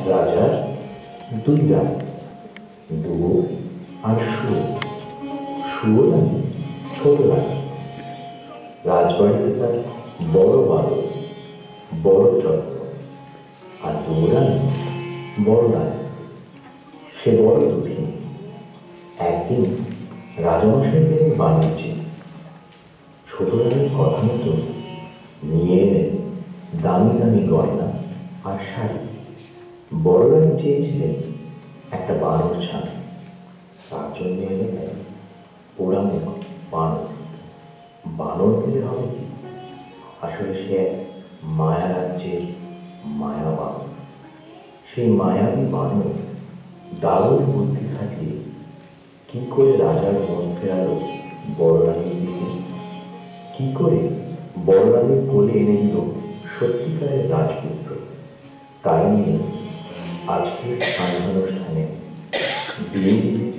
রাজার দুই রানী, ডুবো আর শুয়ো। শুয়ো রানী ছোট রানী। রাজবাড়িতে তার বড় বালক, বড় যত্ন। আর ডুবো রানী বড় রানী, সে বড় দুঃখী। একদিন রাজামশাই গেলেন বাণিজ্যে। ছোট রানীর কথা মতো নিয়ে এলেন দামি দামি গয়না আর শাড়ি। বড় রানী চেয়েছিলেন একটা বানর ছানা, তার জন্য এলেন পোড়ামুখ বানর। বানর দিলে হবে কি, আসলে সে এক মায়া রাজ্যের মায়া বানর। সেই মায়াবী বানর দারুণ বুদ্ধি খাটিয়ে কি করে রাজার মন ফেরালো বড় রানীর দিকে, কি করে বড় রানীর কোলে এনে দিল সত্যিকারের রাজপুত্র। তাই নিয়ে আজকের স্থানানুষ্ঠানে বিয়ে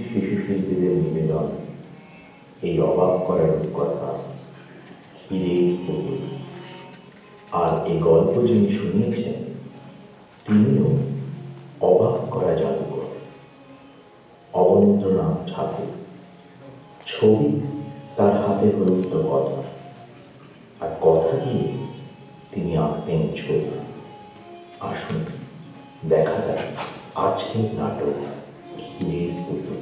শিশু শিল্পীদের নিবেদন এই অবাক করার রূপকথা হিরের পুতুল। আর এই গল্প যিনি শুনিয়েছেন তিনিও অবাক করা জাদুকর, অবনীন্দ্রনাথ ঠাকুর। ছবি তার হাতে হলুদ কথা, আর কথা দিয়ে তিনি আঁকতেন ছবি। আসুন দেখা যাক আজকের নাটক হিরের পুতুল।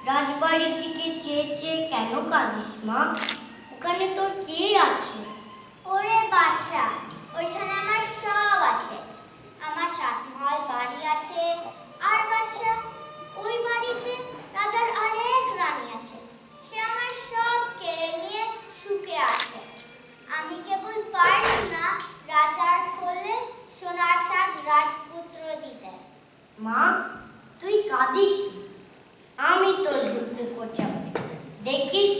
রাজবাড়ির দিকে চেয়ে চেয়ে কেন কাঁদিস মা? ওখানে তোর কে আছে? ওরে বাচ্চা, ওইখানে আমার সব আছে। আমার 7 মহল বাড়ি আছে। আর বাচ্চা, ওই বাড়িতে রাজার আরেক রানী আছে। সে আমার সব কেড়ে নিয়ে সুখে আছে। আমি কেবল পারি না রাজার কোলে সোনার চাঁদ রাজপুত্র দিতে। মা, তুই কাঁদিস না। আমি তোর দুঃখ ঘোচাবো। দেখিস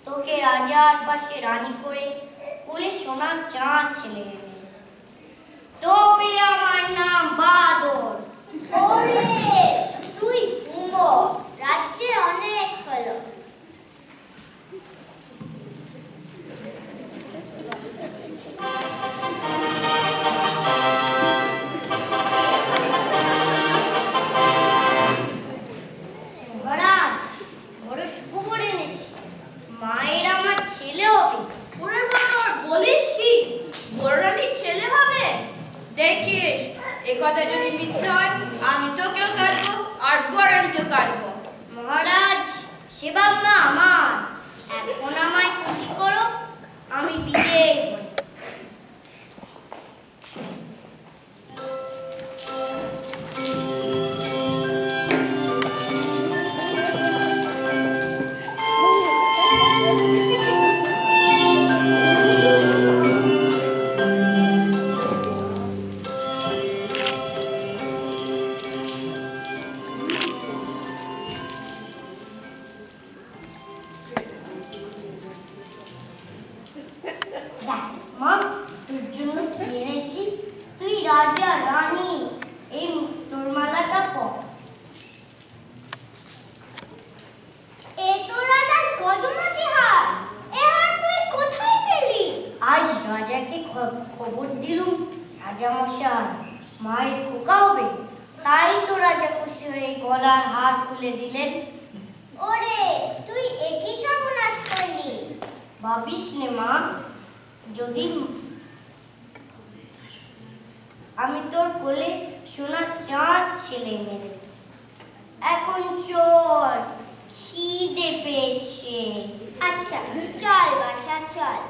তোকে রাজার পাশে রানী করে কোলে সোনার চাঁদ ছেলে নেবে। তবে আমার নাম বাদর। ওরে, তুই ঘুমো, রাত্রে অনেক হলো। মহারাজ, বড় সুখবর এনেছি। মায়ের আমার ছেলে হবে। ওরে বানর, বলিস কি? বড় রানীর ছেলে হবে? দেখিস, এ কথা যদি মিথ্যে হয় আমি তোকেও কাটবো আর বড় রানীকেও কাটবো। মহারাজ, সে ভাবনা আমার। এখন আমায় খুশি করো, আমি বিজয়ী হই। দেখ মা, তোর জন্য কি এনেছি। তুই রাজা রানী, এই তোর মালাটা পর। এ তো রাজার গজমতি হার। এ হার তুই কোথায় পেলি? আজ রাজাকে খবর দিলুম রাজামশাই মায়ের খোকা হবে। তাই তো রাজা খুশি হয়ে গলার হার খুলে দিলেন। ওরে, তুই একই সর্বনাশ করলি। ভাবিস নে মা, যদি আমি তোর কোলে সোনার চাঁদ ছেলে মেরে। এখন চল, খিদে পেয়েছে। আচ্ছা, চল বাসা চল।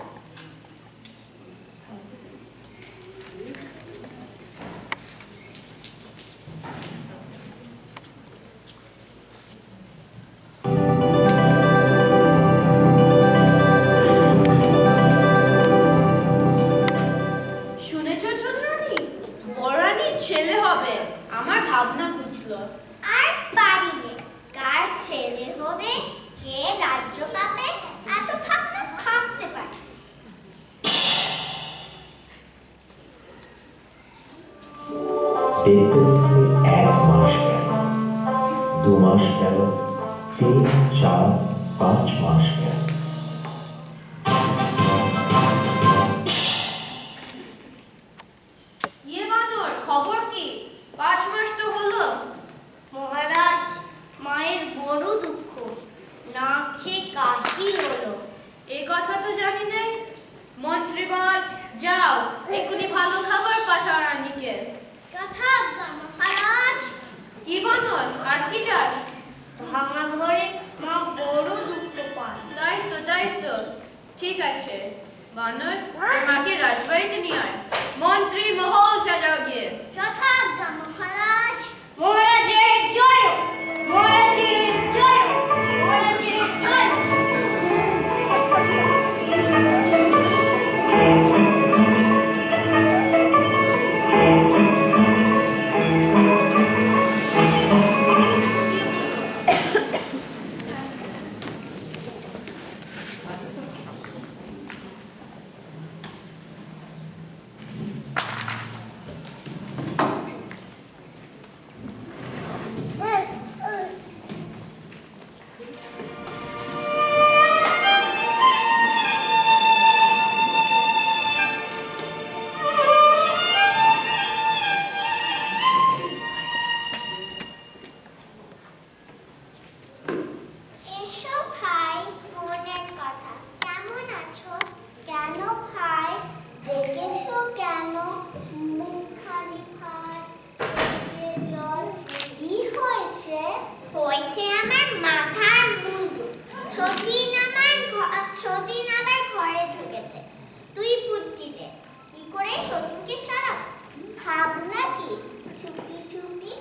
শুনেছ ছোট রানী? বড় রানীর ছেলে হবে। আমার ভাবনা বুঝলো। আর পারিবে, কার ছেলে হবে, কে রাজ্য পাবে, এত ভাবনা থাকতে পারে। দেখতে দেখতে 1 মাস গেল, 2 মাস গেল, 3, 4, 5 মাস গেল। ইয়ে বানর, খবর কি? 5 মাস তো হলো। মহারাজ, মায়ের বড় দুঃখ, না খেয়ে কাহিল হলো। এই কথা তো জানি নাই। মন্ত্রী বল, যাও এক্ষুনি ভালো খাবার পাঠাও রানীকে। যথাজ্ঞা মহারাজ। কি বানর, আর কি চাস? ভাঙা ঘরে মা বড় দুঃখ পায়। তাই তো, ঠিক আছে বানর, মাকে রাজবাড়িতে নিয়ে আয়। মন্ত্রী মহল সাজাও গিয়ে। যথাজ্ঞা মহারাজ। মহারাজের জয়, মহারাজের জয়, মহারাজের জয়। সতীন আবার ঘরে ঢুকেছে। তুই বুদ্ধি দে, কি করে সতীনকে সরাব? ভাব নাকি চুপি চুপি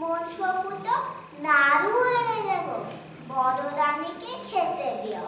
মনসপুত নাড়ু এনে দেব, বড় রানীকে খেতে দিও।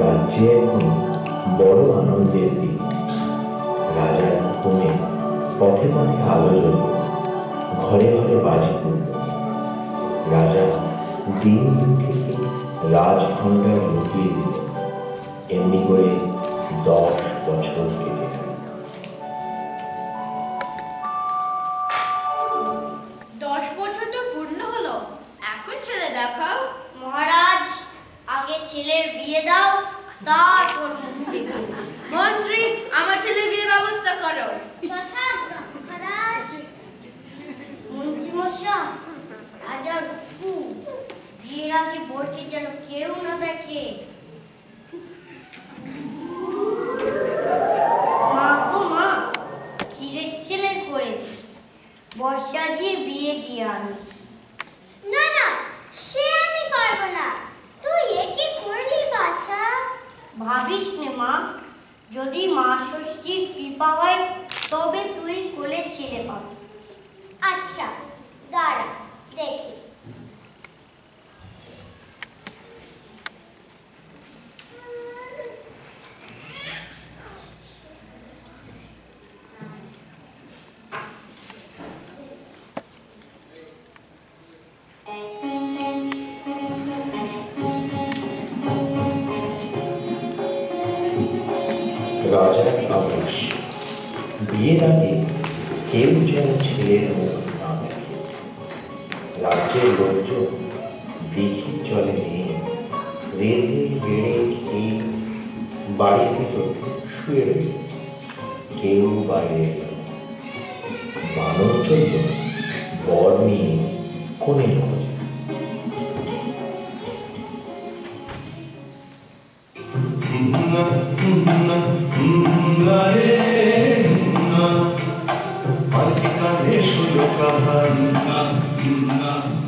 রাজ্যে এখন বড় আনন্দের দিন। রাজার হুকুমে পথে পথে আলো জ্বলবে, ঘরে ঘরে বাজি পড়বে। রাজা দিন দুঃখীকে রাজভাণ্ডার লুটিয়ে দিল। এমনি করে 10 বছর কেটে গেল। 10 বছর তো পূর্ণ হলো, এখন ছেলে দেখাও। মহারাজ, আগে ছেলের বিয়ে দাও, তারপর মুখ দেখো। মন্ত্রী, আমার ছেলের বিয়ের ব্যবস্থা করো। মন্ত্রী মশাই, রাজার হুকুম, বিয়ের আগে বরকে যেন কেউ না দেখে। মা গো মা, ক্ষীরের ছেলে করে বর্ষাজির বিয়ে দিয়ে আনি। না না, সে আমি পারবো না। তুই এ কি করলি বাছা? ভাবিস নে মা, যদি মা ষষ্ঠীর কৃপা হয় তবে তুই কোলে ছেলে পাবি। আচ্ছা দাঁড়া দেখি। রাজার আদেশ, বিয়ের আগে কেউ যেন ছেলের মুখ না দেখে। রাজ্যের লোকজন দেখি চলে নিয়ে রেঁধে বেড়ে খেয়ে বাড়ির ভিতর শুয়ে রইল। কেউ বাইরে এল। বানর চলল বর নিয়ে কোণে খোঁজে।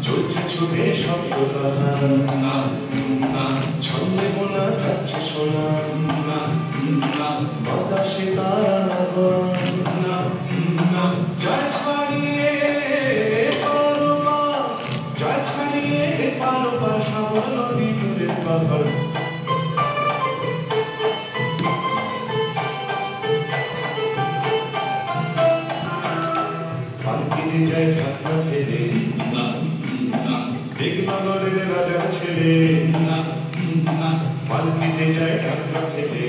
চলছে ছুটে শব্দ ছন্দে বোনা যাচ্ছে সোনা বাতাসে তারা যা ছাড়িয়ে পারো পাশা নদী দূরের পাহাড়। পালকিতে যায় ঢাকনা ফেলে বেগনগরের রাজার ছেলে পালকিতে যায় টাকা ফেলে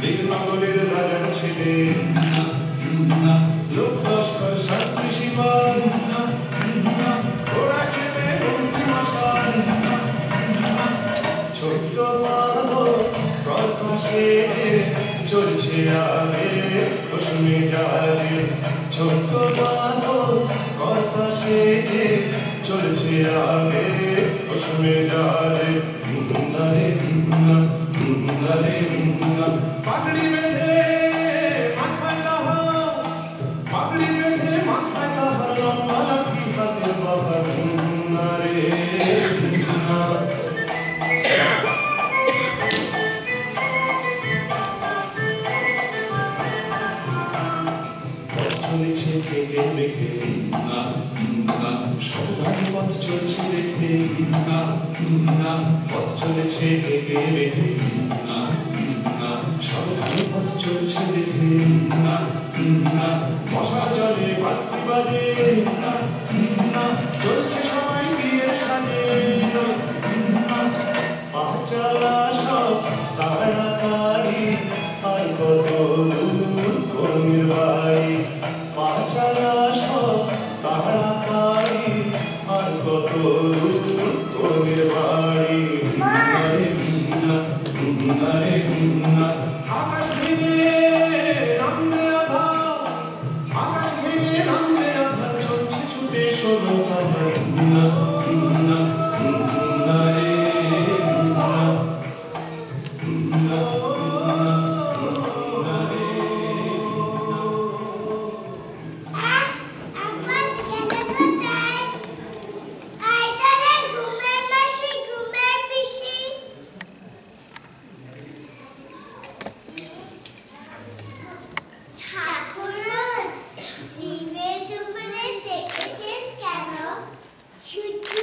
বেগনগরের রাজার ছেলে লোক লস্কর শান্তি শিবান ওরা খেলে মন্ত্রী মশাই ছোট্ট মানব প্রকাশে চলছে আগে কুসুমে জাহাজে ছোট্ট মানব প্রকাশে চলছে আগে কুসুমে জাহাজে রে পাগড়ি বেঁধে মাথায় তাহার পাগড়ি বেঁধে মাথায় তাহার লম্বা লাঠি হাতে বাবা রে চলেছে কেঁকে মেঘে সাবধানে পথ চলছে দেখে পথ চলেছে কেঁকে মেঘে সাবধানে পথ চলছে দেখে মশার জলে বাতি বাজে চলছে সবাই বিয়ের সাজে পাঁচালা সব তাড়াতাড়ি আর কত কর্মীর বাড়ি পাঁচালা সব তাড়াতাড়ি আর কত কর্মীর বাড়ি আকাশ ভেঙে নামবে আধার আকাশ ভেঙে নামবে আধার চলছে ছুটে শোনো তাহার ঠাকুর দিনে দুপুরে দেখেছেন কেন? সূর্য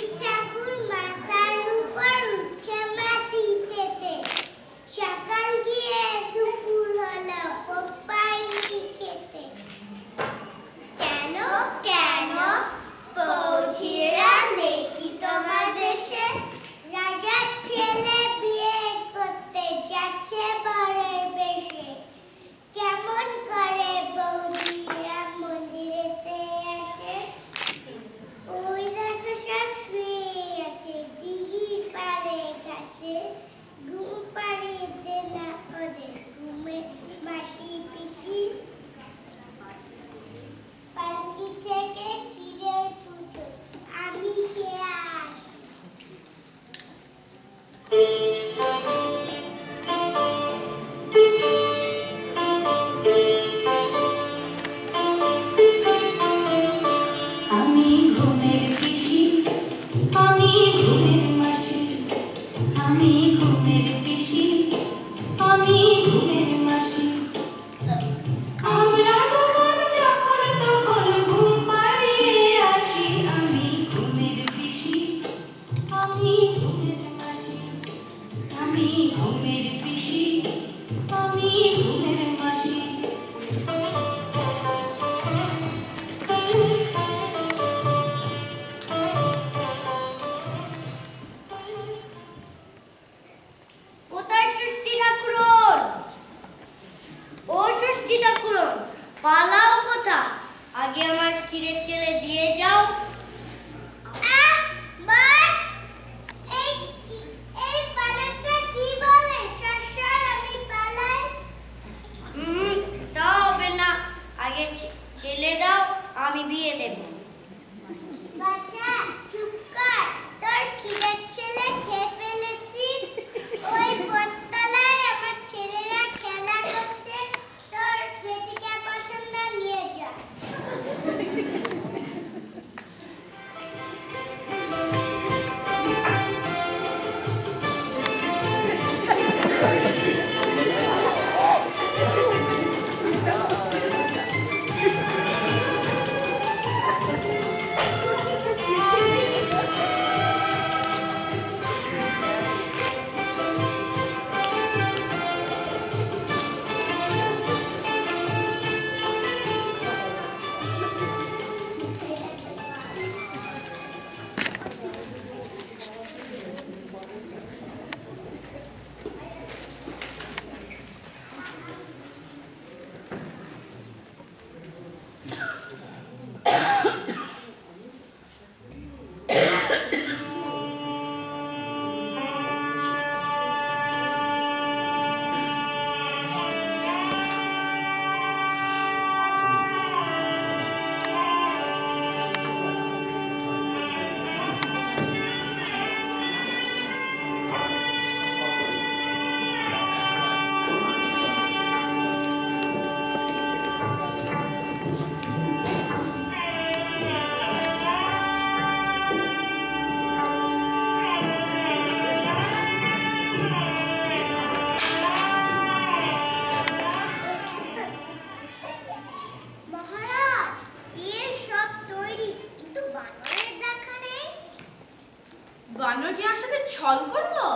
বানর কি আমার সাথে ছল করলো?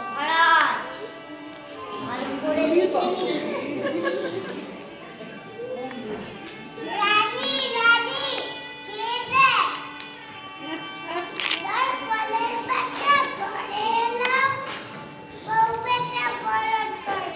মহারাজ, ভালো করে দেখে নিন। রানী রানী কে দেখ তার ফলের বাচ্চা করে না বউ বেটা বড় করে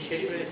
শেষ হয়ে